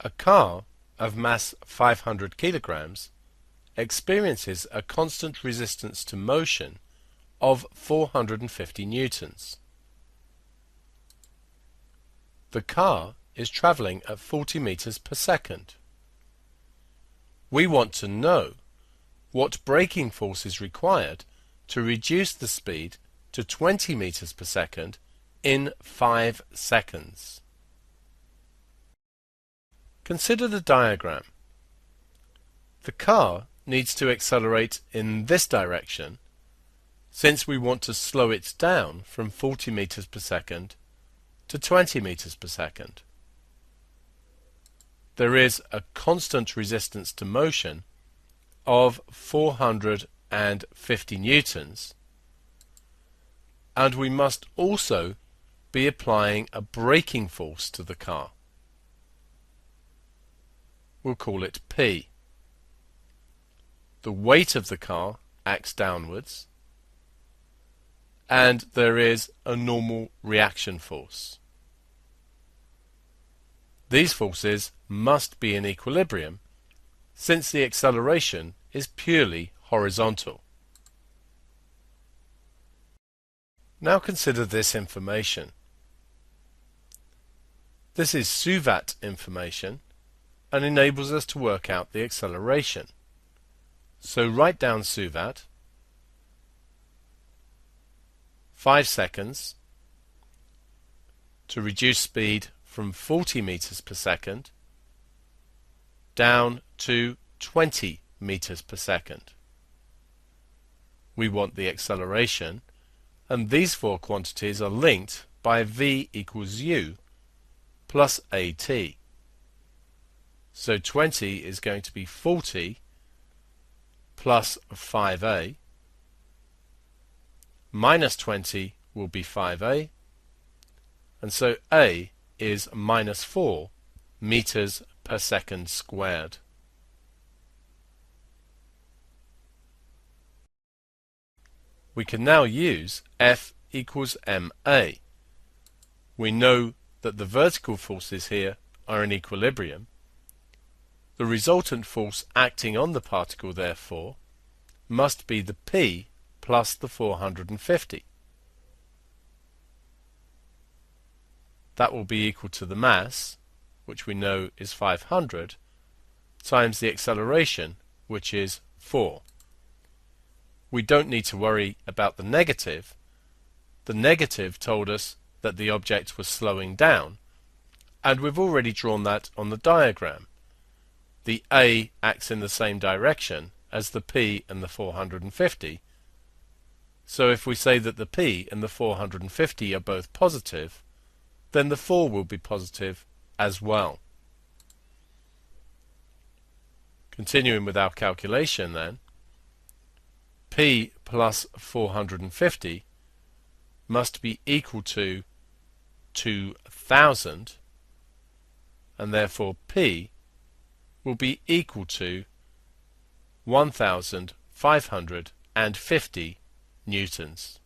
A car of mass 500 kilograms experiences a constant resistance to motion of 450 newtons. The car is travelling at 40 meters per second. We want to know what braking force is required to reduce the speed to 20 meters per second in 5 seconds. Consider the diagram. The car needs to accelerate in this direction since we want to slow it down from 40 meters per second to 20 meters per second. There is a constant resistance to motion of 450 newtons, and we must also be applying a braking force to the car. We'll call it P. The weight of the car acts downwards, and there is a normal reaction force. These forces must be in equilibrium since the acceleration is purely horizontal. Now consider this information. This is SUVAT information and enables us to work out the acceleration. So write down SUVAT, 5 seconds to reduce speed from 40 meters per second down to 20 meters per second. We want the acceleration, and these four quantities are linked by V equals U plus AT. So 20 is going to be 40 plus 5A, minus 20 will be 5A, and so A is minus 4 meters per second squared. We can now use F equals ma. We know that the vertical forces here are in equilibrium. The resultant force acting on the particle, therefore, must be the P plus the 450. That will be equal to the mass, which we know is 500, times the acceleration, which is 4. We don't need to worry about the negative. The negative told us that the object was slowing down, and we've already drawn that on the diagram. The A acts in the same direction as the P and the 450. So if we say that the P and the 450 are both positive, then the 4 will be positive as well. Continuing with our calculation then, P plus 450 must be equal to 2000, and therefore P will be equal to 1550 newtons.